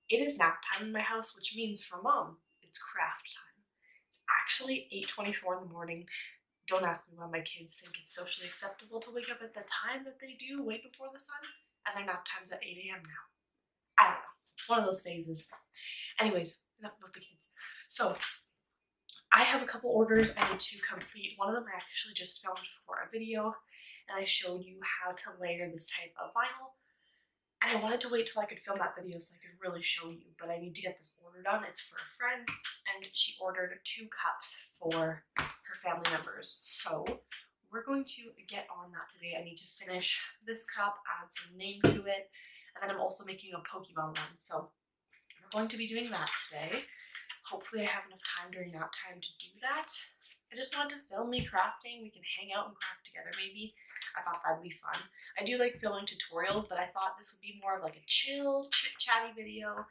It is nap time in my house, which means for mom, it's craft time. It's actually 8:24 in the morning. Don't ask me why my kids think it's socially acceptable to wake up at the time that they do, way before the sun, and their nap time's at 8 a.m. now. I don't know. It's one of those phases. Anyways, enough about the kids. So I have a couple orders I need to complete. One of them I actually just filmed for a video, and I showed you how to layer this type of vinyl. And I wanted to wait till I could film that video so I could really show you, but I need to get this order done. It's for a friend, and she ordered 2 cups for her family members. So we're going to get on that today. I need to finish this cup, add some name to it, and then I'm also making a Pokemon one. So we're going to be doing that today. Hopefully I have enough time during nap time to do that. I just wanted to film me crafting. We can hang out and craft together maybe. I thought that'd be fun. I do like filming tutorials, but I thought this would be more of like a chill, chit-chatty video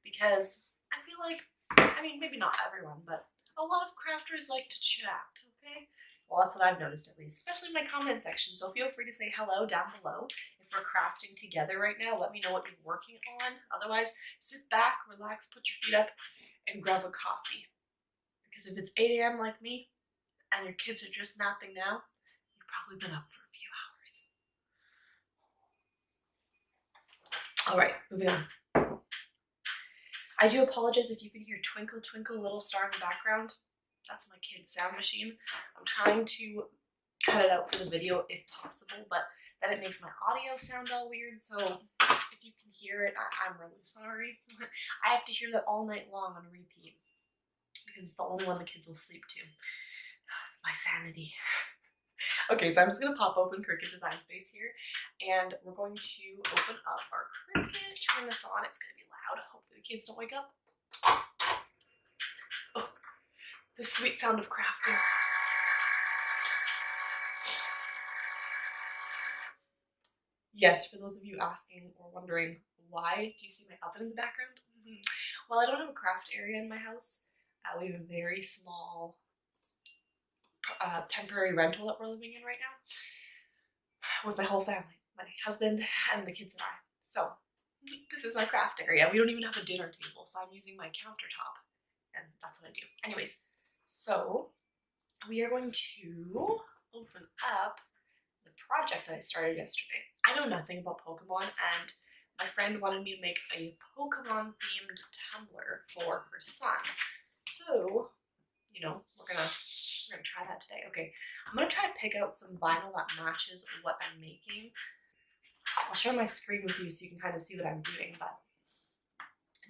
because I feel like, I mean, maybe not everyone, but a lot of crafters like to chat, okay? Well, that's what I've noticed at least, especially in my comment section. So feel free to say hello down below. If we're crafting together right now, let me know what you're working on. Otherwise, sit back, relax, put your feet up, and grab a coffee. Because if it's 8 a.m. like me, and your kids are just napping now, you've probably been up for a few hours. All right, moving on. I do apologize if you can hear twinkle, twinkle, little star in the background. That's my kid's sound machine. I'm trying to cut it out for the video if possible, but then it makes my audio sound all weird. So if you can hear it, I'm really sorry. I have to hear that all night long on repeat because it's the only one the kids will sleep to. My sanity. Okay, so I'm just gonna pop open Cricut Design Space here, and we're going to open up our Cricut, turn this on. It's gonna be loud. Hopefully the kids don't wake up. Oh, the sweet sound of crafting. Yes, for those of you asking or wondering why do you see my oven in the background? Well, I don't have a craft area in my house. We have a very small temporary rental that we're living in right now with my whole family, my husband and the kids and I. So this is my craft area. We don't even have a dinner table, so I'm using my countertop, and that's what I do. Anyways, so we are going to open up the project that I started yesterday. I know nothing about Pokemon, and my friend wanted me to make a Pokemon themed tumbler for her son. So, you know, we're gonna try that today. Okay, I'm gonna try to pick out some vinyl that matches what I'm making. I'll share my screen with you so you can kind of see what I'm doing, but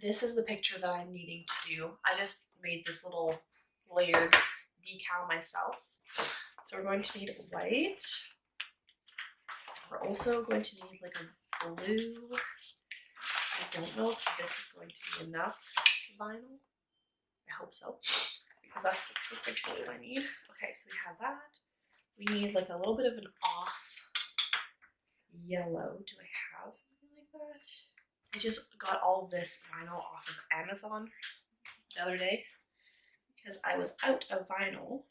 this is the picture that I'm needing to do. I just made this little layered decal myself. So we're going to need white. We're also going to need like a blue. I don't know if this is going to be enough vinyl. I hope so, because that's the perfect blue I need. Okay, so we have that. We need like a little bit of an off yellow. Do I have something like that? I just got all this vinyl off of Amazon the other day because I was out of vinyl,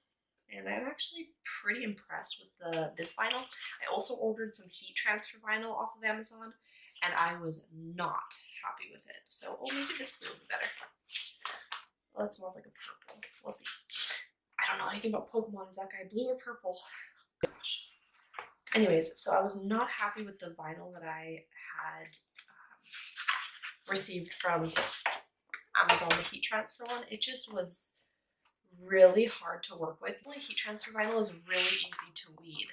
and I'm actually pretty impressed with this vinyl. I also ordered some heat transfer vinyl off of Amazon, and I was not happy with it. So, oh, maybe this blue will be better. Well, it's more like a purple. We'll see. I don't know anything about Pokemon. Is that guy blue or purple? Gosh. Anyways, so I was not happy with the vinyl that I had received from Amazon, the heat transfer one. It just was really hard to work with. Heat transfer vinyl is really easy to weed,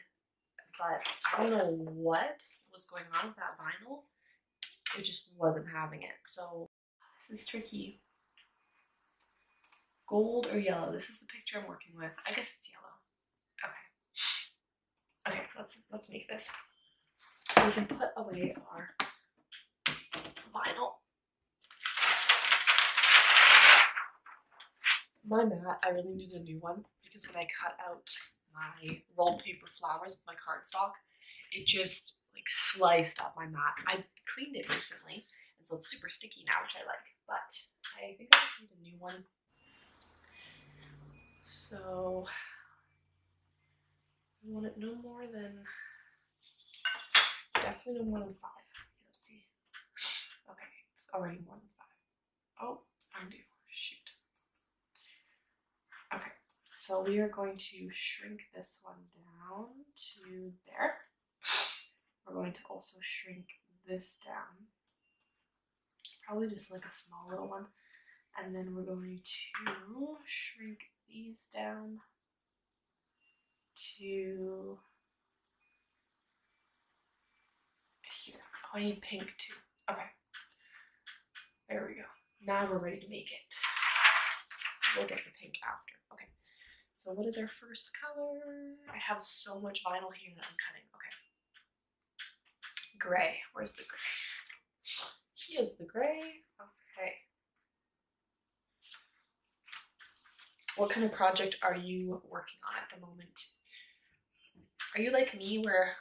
but I don't know what was going on with that vinyl. It just wasn't having it. So this is tricky. Gold or yellow? This is the picture I'm working with. I guess it's yellow. Okay. Okay, let's make this. We can put away our vinyl. My mat, I really need a new one because when I cut out my rolled paper flowers with my cardstock, it just like sliced up my mat. I cleaned it recently, and so it's super sticky now, which I like, but I think I just need a new one. So I want it no more than, definitely no more than 5. Let's see. Okay, it's already more than Oh, undo. Shoot. Okay, so we are going to shrink this one down to there. We're going to also shrink this down. Probably just like a small little one. And then we're going to shrink these down to here. Oh, I need pink too. Okay. There we go. Now we're ready to make it. We'll get the pink after. Okay. So what is our first color? I have so much vinyl here that I'm cutting. Okay. Gray. Where's the gray? Here's the gray. Okay. What kind of project are you working on at the moment? Are you like me where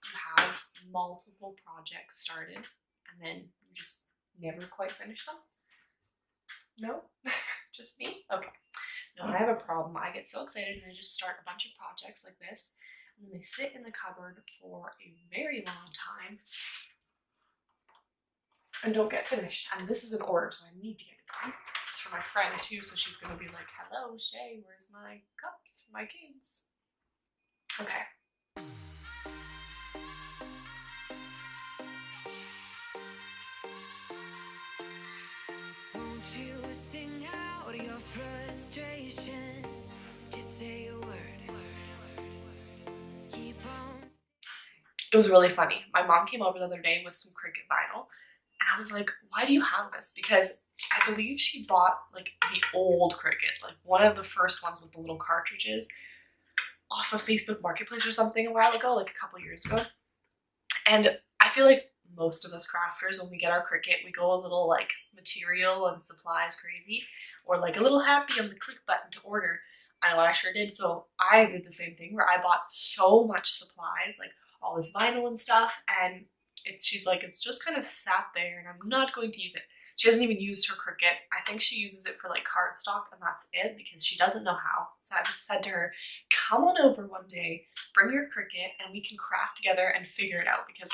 you have multiple projects started and then you just never quite finish them? No? Just me? Okay. No, I have a problem. I get so excited and I just start a bunch of projects like this and then they sit in the cupboard for a very long time and don't get finished. And this is an order, so I need to get it done. It's for my friend too, so she's gonna be like, hello, Shea, where's my cups, my cans? Okay. Won't you sing out your frustration? Just say a word. Keep on. It was really funny. My mom came over the other day with some Cricut vinyl, and I was like, why do you have this? Because I believe she bought like the old Cricut, like one of the first ones with the little cartridges off of Facebook Marketplace or something a while ago, like a couple years ago. And I feel like most of us crafters, when we get our Cricut, we go a little like material and supplies crazy, or like a little happy on the click button to order. I know I sure did. So I did the same thing where I bought so much supplies, like all this vinyl and stuff, and she's like, it's just kind of sat there and I'm not going to use it. She hasn't even used her Cricut. I think she uses it for like cardstock and that's it, because she doesn't know how. So I just said to her, come on over one day, bring your Cricut and we can craft together and figure it out, because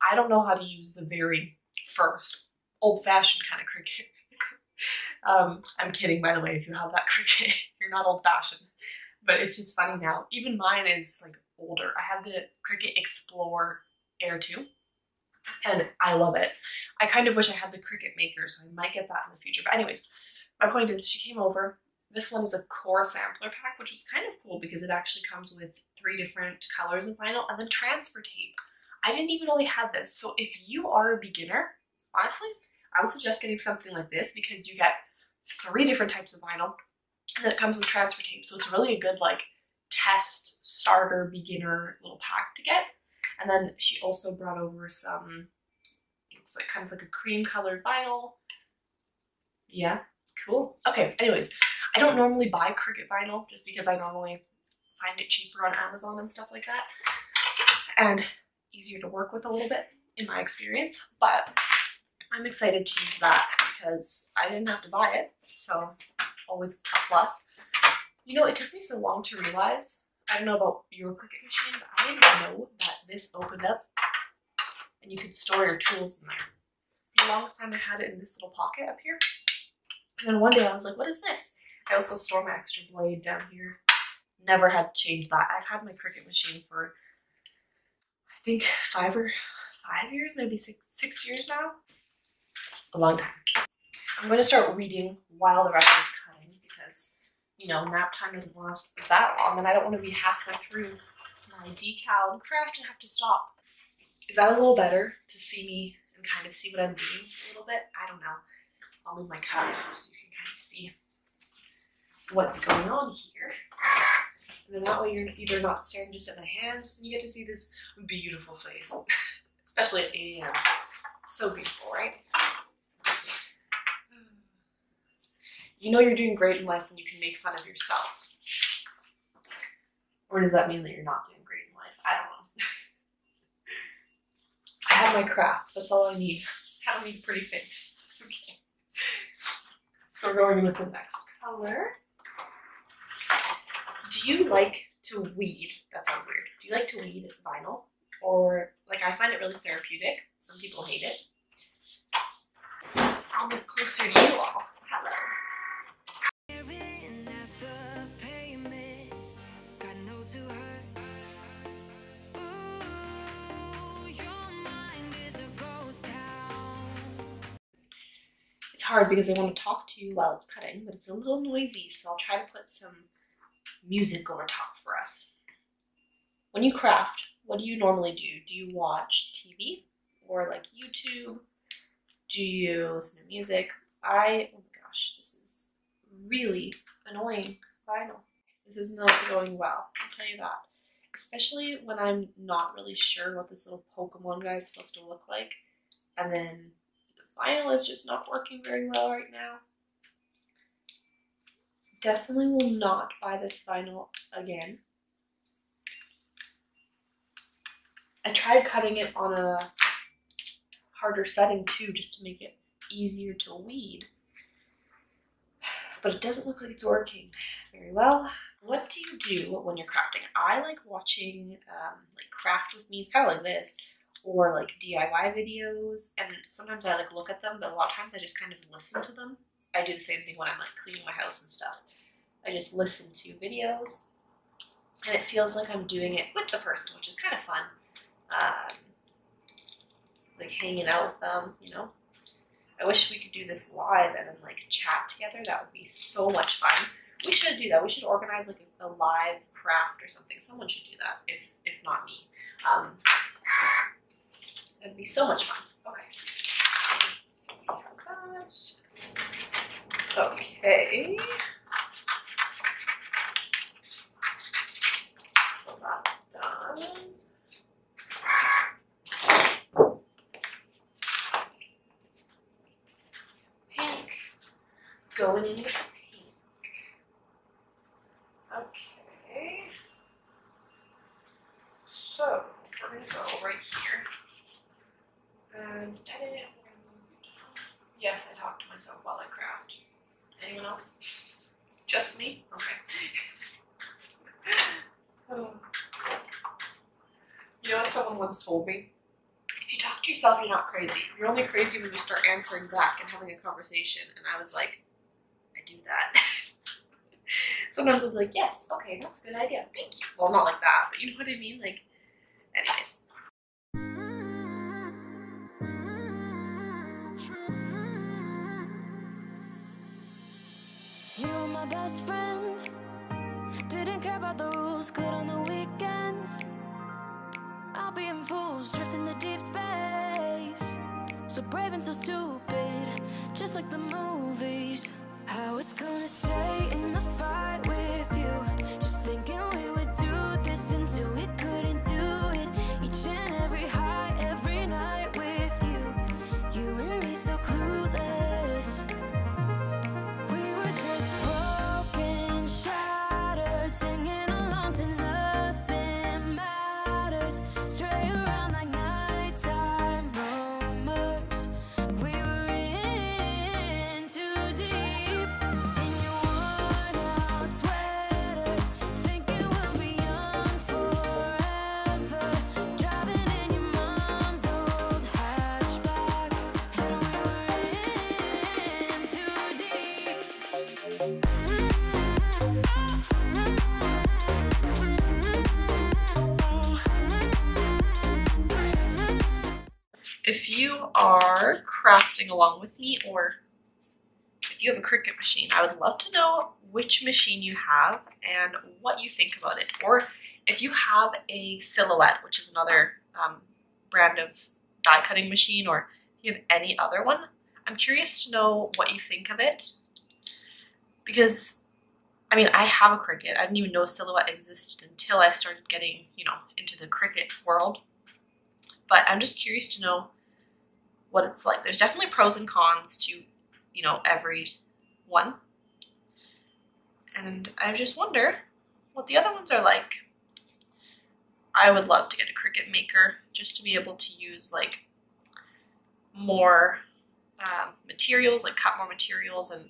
I don't know how to use the very first old-fashioned kind of Cricut. I'm kidding, by the way, if you have that Cricut, you're not old-fashioned. But it's just funny now. Even mine is like older. I have the Cricut Explore Air 2. And I love it. I kind of wish I had the Cricut Maker, so I might get that in the future. But anyways, my point is she came over. This one is a core sampler pack, which was kind of cool because it actually comes with 3 different colors of vinyl and then transfer tape. I didn't even know they had this. So if you are a beginner, honestly, I would suggest getting something like this because you get 3 different types of vinyl and then it comes with transfer tape. So it's really a good like test starter beginner little pack to get. And then she also brought over some, looks like kind of like a cream colored vinyl. Yeah, cool. Okay, anyways, I don't normally buy Cricut vinyl just because I normally find it cheaper on Amazon and stuff like that. And easier to work with a little bit in my experience. But I'm excited to use that because I didn't have to buy it. So always a plus. You know, it took me so long to realize, I don't know about your Cricut machine, but I didn't know that this opened up and you could store your tools in there. For the longest time I had it in this little pocket up here. And then one day I was like, what is this? I also store my extra blade down here. Never had to change that. I've had my Cricut machine for, I think 5 years, maybe six years now. A long time. I'm going to start reading while the rest is cutting because, you know, nap time doesn't last that long and I don't want to be halfway through my decal and craft and have to stop. Is that a little better to see me and kind of see what I'm doing a little bit? I don't know. I'll move my cup so you can kind of see what's going on here. And then that way you're either not staring just at my hands and you get to see this beautiful face, especially at 8 a.m. So beautiful, right? You know you're doing great in life when you can make fun of yourself. Or does that mean that you're not doing great in life? I don't know. I have my crafts. That's all I need. I don't need a pretty face. Okay. So we're going with the next color. Do you like to weed? That sounds weird. Do you like to weed vinyl? Or, like, I find it really therapeutic. Some people hate it. I'll move closer to you all. hard because they want to talk to you while it's cutting, but it's a little noisy, so I'll try to put some music over top for us. When you craft, what do you normally do? Do you watch TV or like YouTube? Do you listen to music? Oh my gosh, this is really annoying vinyl. This is not going well, I'll tell you that. Especially when I'm not really sure what this little Pokemon guy is supposed to look like. And then the vinyl is just not working very well right now. Definitely will not buy this vinyl again. I tried cutting it on a harder setting too, just to make it easier to weed. But it doesn't look like it's working very well. What do you do when you're crafting? I like watching like craft with me, it's kind of like this, or like DIY videos, and sometimes I like look at them, but a lot of times I just kind of listen to them. I do the same thing when I'm like cleaning my house and stuff. I just listen to videos, and it feels like I'm doing it with the person, which is kind of fun. Like hanging out with them, you know. I wish we could do this live and then like chat together. That would be so much fun. We should do that. We should organize like a live craft or something. Someone should do that, if not me. That'd be so much fun. Okay. So we have that. Okay. So that's done. Pink. Going in with pink. Okay. So we're gonna go right here and edit. Yes, I talk to myself while I craft. Anyone else? Just me? Okay. You know what someone once told me? If you talk to yourself, you're not crazy. You're only crazy when you start answering back and having a conversation. And I was like, I do that. Sometimes I'll be like, yes, okay, that's a good idea. Thank you. Well, not like that, but you know what I mean? Like, anyways. You were my best friend. Didn't care about the rules, good on the weekends. I'll be in fools, drifting to deep space. So brave and so stupid, just like the movies. I was gonna stay in the fight with you, just thinking we would do this until we couldn't do it. Each and every high, every night with you. You and me so clueless. We were just broken, shattered, singing along to nothing matters. Stray around like nighttime rumors. We were in too deep. In your worn-out sweaters, thinking we'll be young forever. Driving in your mom's old hatchback, and we were in too deep. If you are crafting along with me, or if you have a Cricut machine, I would love to know which machine you have and what you think about it. Or if you have a Silhouette, which is another brand of die cutting machine, or if you have any other one, I'm curious to know what you think of it. Because, I mean, I have a Cricut. I didn't even know Silhouette existed until I started getting, you know, into the Cricut world. But I'm just curious to know what it's like. There's definitely pros and cons to, you know, every one. And I just wonder what the other ones are like. I would love to get a Cricut maker just to be able to use like more materials, like cut more materials and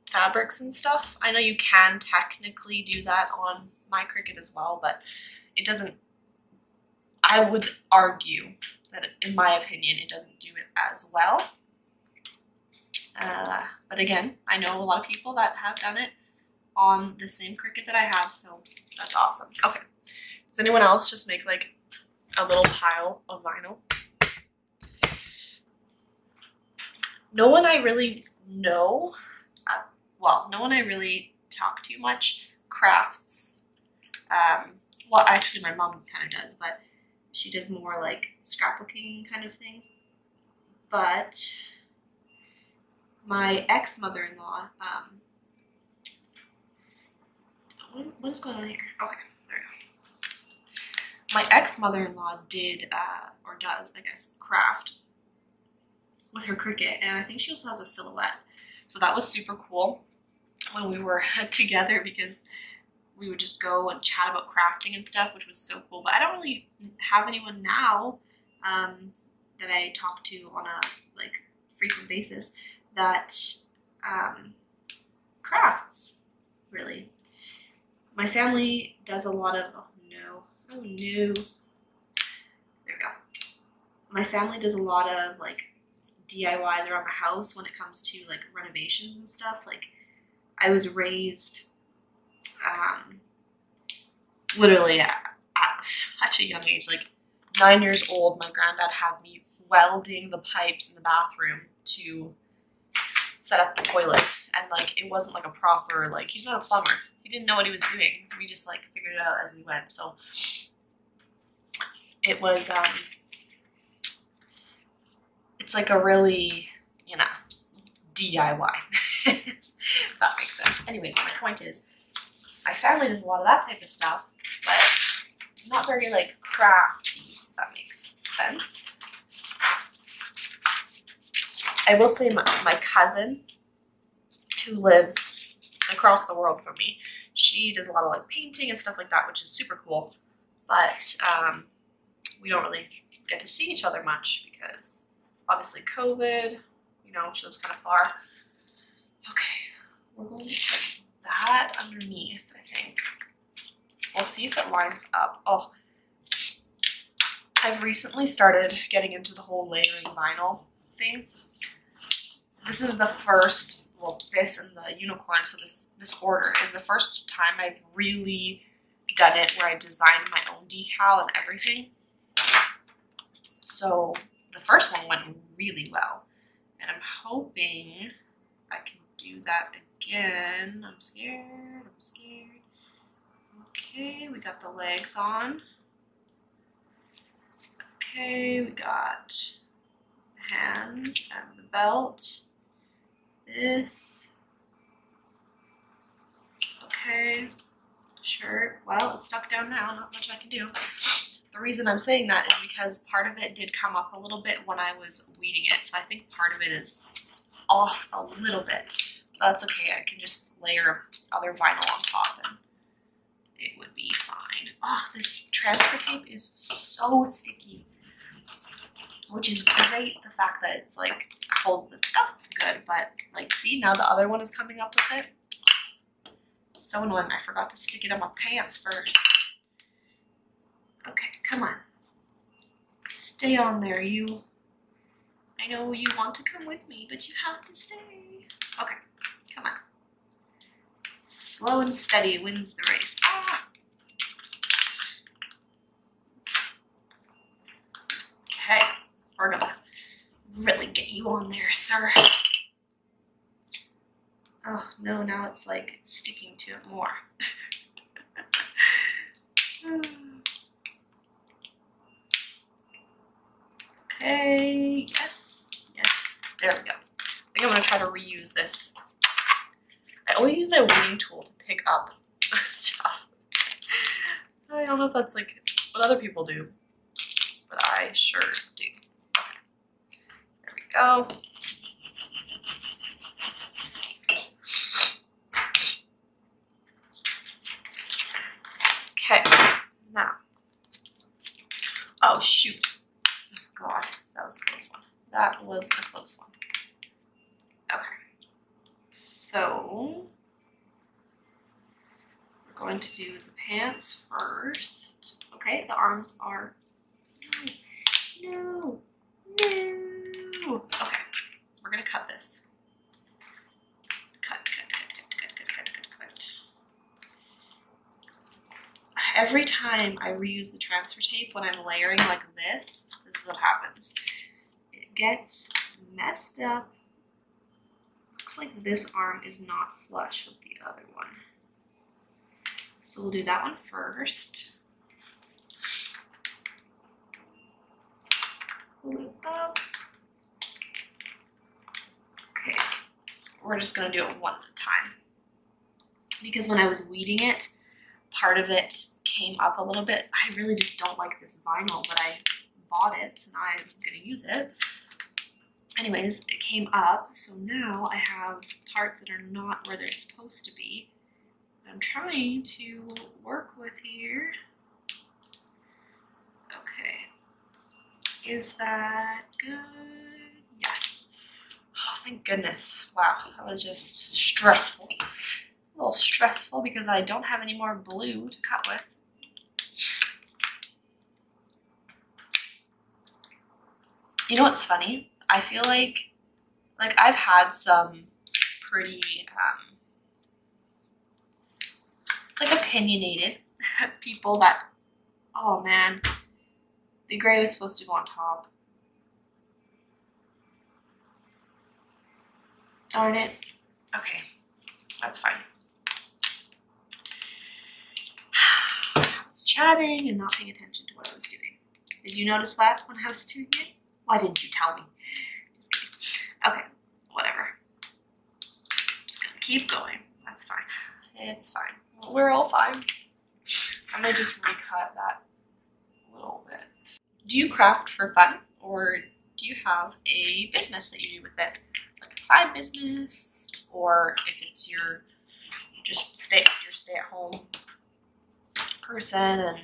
fabrics and stuff. I know you can technically do that on my Cricut as well, but it doesn't, I would argue that in my opinion it doesn't do it as well. But again, I know a lot of people that have done it on the same Cricut that I have, so that's awesome. Okay, does anyone else just make like a little pile of vinyl? no one I really know, well, no one I really talk to much crafts. Well, actually, my mom kind of does, but she does more like scrapbooking kind of thing. But my ex-mother-in-law, what is going on here? Okay, there we go. My ex-mother-in-law did, or does, I guess, craft with her Cricut, and I think she also has a silhouette. So that was super cool when we were together, because we would just go and chat about crafting and stuff, which was so cool. But I don't really have anyone now that I talk to on a like frequent basis that crafts, really. My family does a lot of, oh no, there we go. My family does a lot of like DIYs around the house when it comes to like renovations and stuff. Like I was raised literally at such a young age, like 9 years old, my granddad had me welding the pipes in the bathroom to set up the toilet, and like it wasn't like a proper, like, he's not a plumber, he didn't know what he was doing, we just like figured it out as we went. So it was it's like a really, you know, DIY if that makes sense. Anyways, my point is my family does a lot of that type of stuff, but not very like crafty, if that makes sense. I will say my cousin, who lives across the world from me, she does a lot of like painting and stuff like that, which is super cool. But we don't really get to see each other much because obviously COVID, you know, she lives kind of far. Okay, we're going to put that underneath, I think. We'll see if it lines up. Oh, I've recently started getting into the whole layering vinyl thing. This is the first, well, this and the unicorn, so this order is the first time I've really done it where I designed my own decal and everything. So the first one went really well, and I'm hoping I can do that again. I'm scared. Okay, we got the legs on. Okay, we got the hands and the belt. This. Okay, shirt. Well, it's stuck down now, not much I can do. The reason I'm saying that is because part of it did come up a little bit when I was weeding it, so I think part of it is off a little bit. But that's okay, I can just layer other vinyl on top and it would be fine. Oh, this transfer tape is so sticky, which is great, the fact that it's like holds the stuff good, but like, see, now the other one is coming up with it. So annoying, I forgot to stick it on my pants first. Okay, come on. Stay on there, you. I know you want to come with me, but you have to stay. Okay, come on. Slow and steady wins the race. Ah! Okay, we're gonna really get you on there, sir. Oh no, now it's like sticking to it more. Okay, yes, there we go. I think I'm gonna try to reuse this. I always use my weeding tool to pick up stuff. I don't know if that's like what other people do, but I sure do. Okay, there we go. Okay, now, oh shoot. God, that was a close one. That was a close one. Okay. So, we're going to do the pants first. Okay, the arms are, no. Okay, we're gonna cut this. Cut. Every time I reuse the transfer tape when I'm layering like this is what happens. It gets messed up like this arm is not flush with the other one. So we'll do that one first. Pull it up. Okay, we're just gonna do it one at a time. Because when I was weeding it, part of it came up a little bit. I really just don't like this vinyl, but I bought it, so now I'm gonna use it. Anyways, it came up, so now I have parts that are not where they're supposed to be. I'm trying to work with here. Okay. Is that good? Yes. Oh, thank goodness. Wow, that was just stressful. A little stressful because I don't have any more blue to cut with. You know what's funny? I feel like I've had some pretty like opinionated people that, oh man, the gray was supposed to go on top. Darn it. Okay, that's fine. I was chatting and not paying attention to what I was doing. Did you notice that when I was doing it? Why didn't you tell me? Just kidding. Okay, whatever. Just gonna keep going. That's fine. It's fine. Well, we're all fine. I might just recut that a little bit. Do you craft for fun, or do you have a business that you do with it? Like a side business, or if it's your just stay at home person and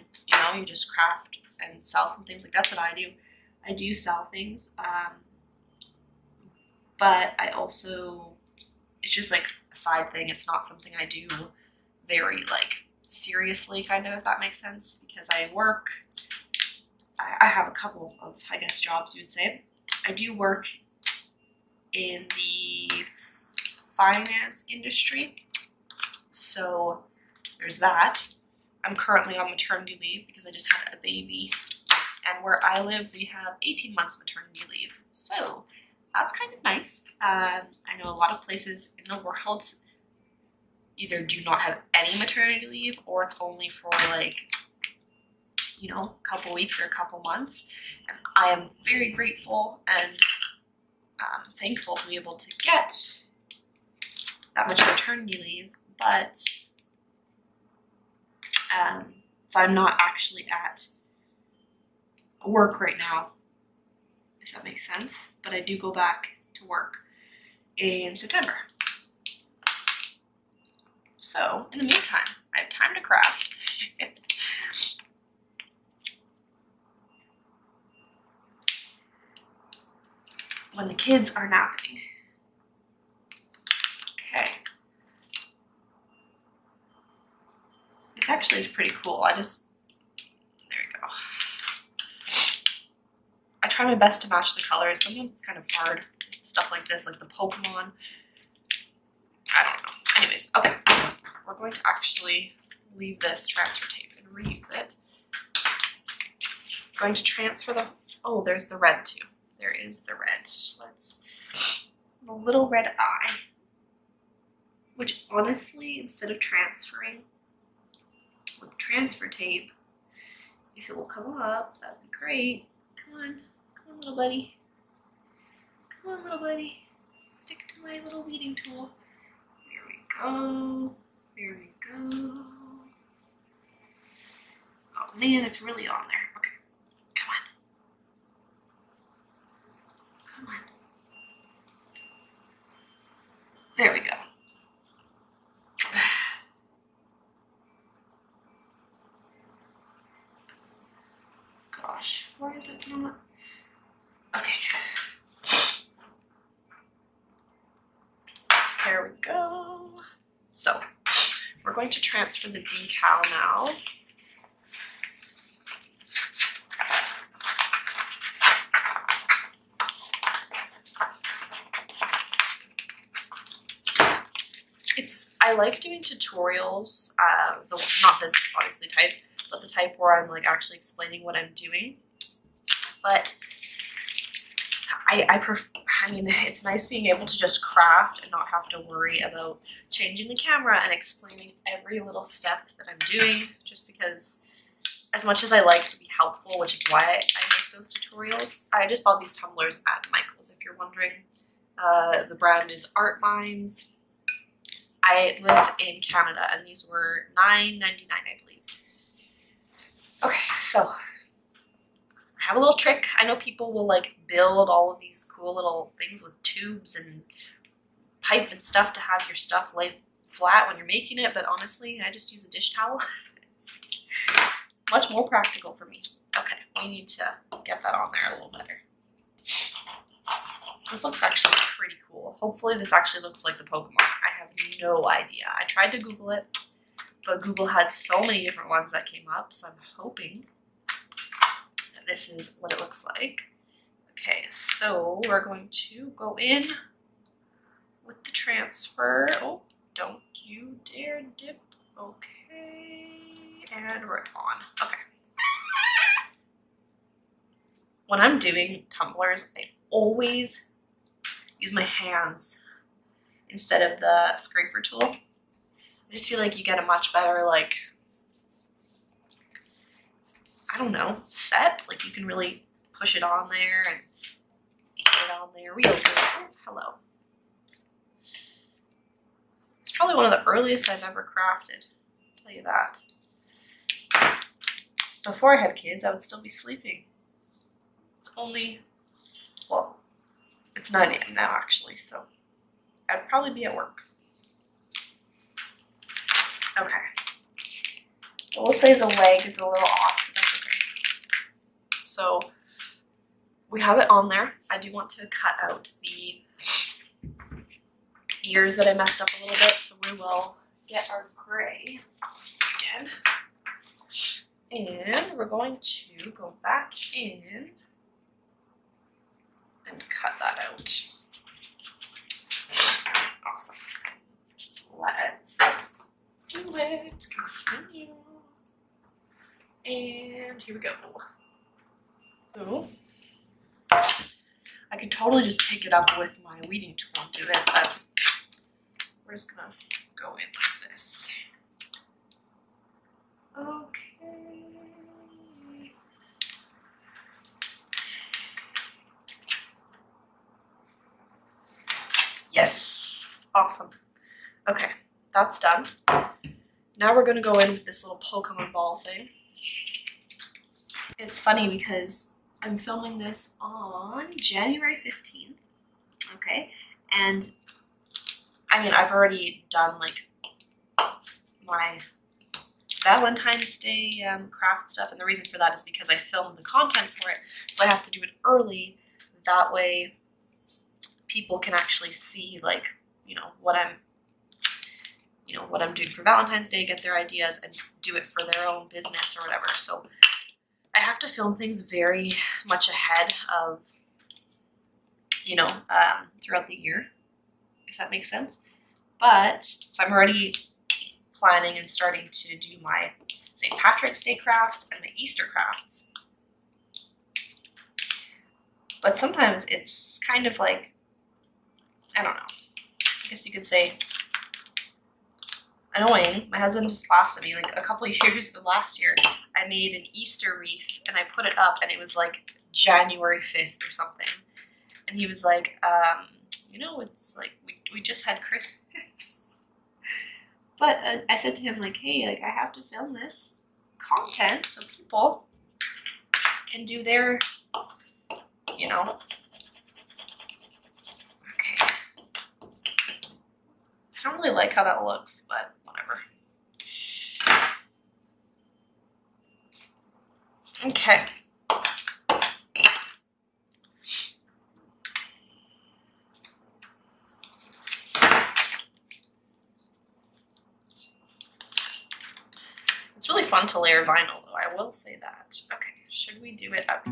you just craft and sell some things. Like that's what I do. I do sell things, but I also, it's just like a side thing. It's not something I do very like seriously, kind of, if that makes sense, because I work, I have a couple of, I guess, jobs you would say. I do work in the finance industry, so there's that. I'm currently on maternity leave because I just had a baby. And where I live, we have 18 months maternity leave. So that's kind of nice. I know a lot of places in the world either do not have any maternity leave, or it's only for like, a couple weeks or a couple months. And I am very grateful and thankful to be able to get that much maternity leave. But, so I'm not actually at work right now, if that makes sense, but I do go back to work in September. So in the meantime, I have time to craft. When the kids are napping. Okay. This actually is pretty cool. There we go. I try my best to match the colors. Sometimes it's kind of hard. Stuff like this, like the Pokemon. I don't know. Anyways, okay. We're going to actually leave this transfer tape and reuse it. I'm going to transfer the, oh, there's the red too. There is the red. The little red eye. Which honestly, instead of transferring with transfer tape, if it will come up, that'd be great. Come on little buddy. Come on little buddy. Stick to my little weeding tool. There we go. There we go. Oh man, it's really on there. Okay. Come on. Come on. There we go. Gosh, why is it not? Okay. There we go. So, we're going to transfer the decal now. I like doing tutorials, not this obviously type, but the type where I'm like actually explaining what I'm doing. But I I mean, it's nice being able to just craft and not have to worry about changing the camera and explaining every little step that I'm doing, just because as much as I like to be helpful, which is why I make those tutorials, I just bought these tumblers at Michael's, if you're wondering. The brand is Art Minds. I live in Canada, and these were $9.99, I believe. Okay, so I have a little trick. I know people will like build all of these cool little things with tubes and pipe and stuff to have your stuff lay flat when you're making it, but honestly, I just use a dish towel. It's much more practical for me. Okay, we need to get that on there a little better. This looks actually pretty cool. Hopefully this actually looks like the Pokemon. I have no idea. I tried to Google it, but Google had so many different ones that came up, so I'm hoping that this is what it looks like. Okay, so we're going to go in with the transfer. Oh, don't you dare dip. Okay, and we're on. Okay. When I'm doing tumblers, I always use my hands instead of the scraper tool. I just feel like you get a much better, like, I don't know, set. Like you can really push it on there and get it on there real good. Oh, hello. It's probably one of the earliest I've ever crafted, I'll tell you that. Before I had kids, I would still be sleeping. It's only, well, it's 9 a.m. now actually, so I'd probably be at work. Okay. We'll say the leg is a little off, but that's okay. So we have it on there. I do want to cut out the ears that I messed up a little bit, so we will get our gray again. And we're going to go back in and cut that out. Awesome. Let's do it. Continue. And here we go. So I could totally just pick it up with my weeding tool and do it, but we're just gonna go in like this. Okay. Yes, awesome. Okay, that's done. Now we're gonna go in with this little Pokemon ball thing. It's funny because I'm filming this on January 15th, okay? And I mean, I've already done like my Valentine's Day craft stuff, and the reason for that is because I filmed the content for it, so I have to do it early. That way people can actually see, like, what I'm doing for Valentine's Day, get their ideas and do it for their own business or whatever. So I have to film things very much ahead of, throughout the year, if that makes sense. But so I'm already planning and starting to do my St. Patrick's Day crafts and my Easter crafts. But sometimes it's kind of like, I don't know, I guess you could say annoying. My husband just laughs at me. Like a couple of years ago, last year, I made an Easter wreath and I put it up and it was like January 5th or something. And he was like, it's like we just had Christmas. But I said to him, like, hey, like I have to film this content so people can do their, Okay. I don't really like how that looks, but whatever. Okay. It's really fun to layer vinyl, though, I will say that. Okay, should we do it up?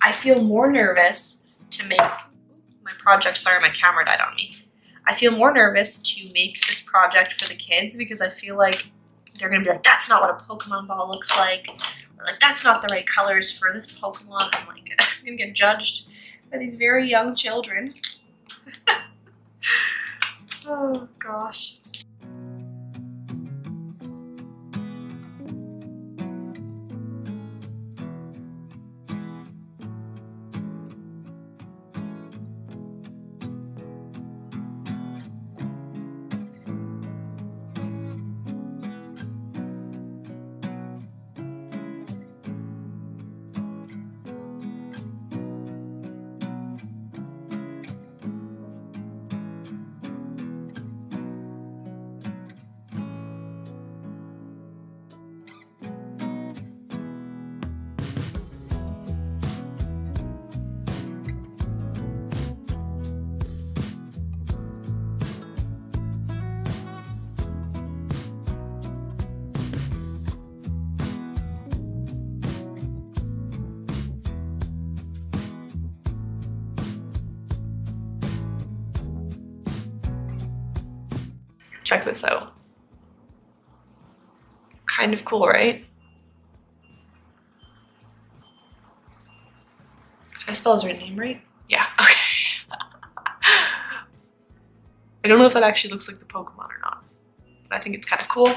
I feel more nervous to make my project. Sorry, my camera died on me. I feel more nervous to make this project for the kids because I feel like they're gonna be like, that's not what a Pokemon ball looks like. Or like, that's not the right colors for this Pokemon. I'm like, I'm gonna get judged by these very young children. Oh gosh. Check this out. Kind of cool, right? Did I spell his name right? Yeah, okay. I don't know if that actually looks like the Pokemon or not, but I think it's kind of cool.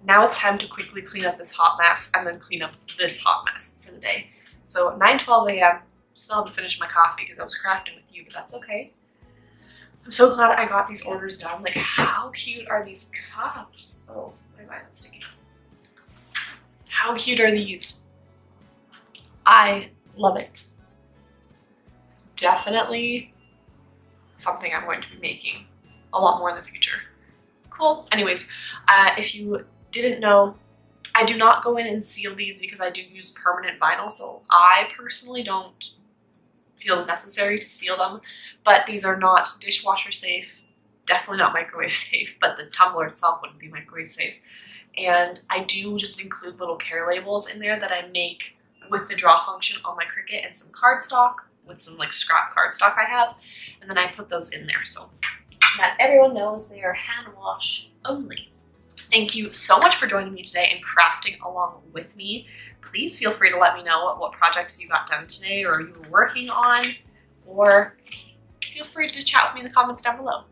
Now it's time to quickly clean up this hot mess and then clean up this hot mess for the day. So 9:12 a.m. Still haven't finished my coffee because I was crafting with you, but that's okay. I'm so glad I got these orders done. Like, how cute are these cups? Oh, my vinyl sticking. How cute are these? I love it. Definitely something I'm going to be making a lot more in the future. Cool. Anyways, if you didn't know, I do not go in and seal these because I do use permanent vinyl, so I personally don't feel necessary to seal them, but these are not dishwasher safe, definitely not microwave safe, but the tumbler itself wouldn't be microwave safe. And I do just include little care labels in there that I make with the draw function on my Cricut and some cardstock, with some like scrap cardstock I have, and then I put those in there so that everyone knows they are hand wash only. Thank you so much for joining me today and crafting along with me. Please feel free to let me know what projects you got done today or you were working on, or feel free to chat with me in the comments down below.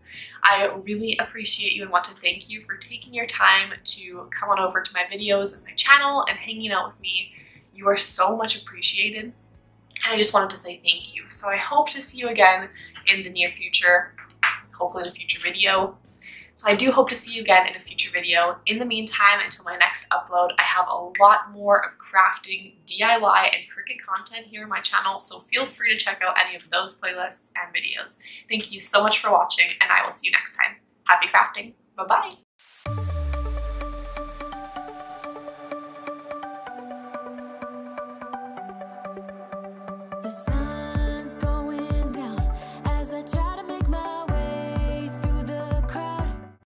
I really appreciate you and want to thank you for taking your time to come on over to my videos and my channel and hanging out with me. You are so much appreciated, and I just wanted to say thank you. So I hope to see you again in the near future, hopefully in a future video. So I do hope to see you again in a future video. In the meantime, until my next upload, I have a lot more of crafting, DIY, and Cricut content here on my channel, so feel free to check out any of those playlists and videos. Thank you so much for watching, and I will see you next time. Happy crafting. Bye-bye.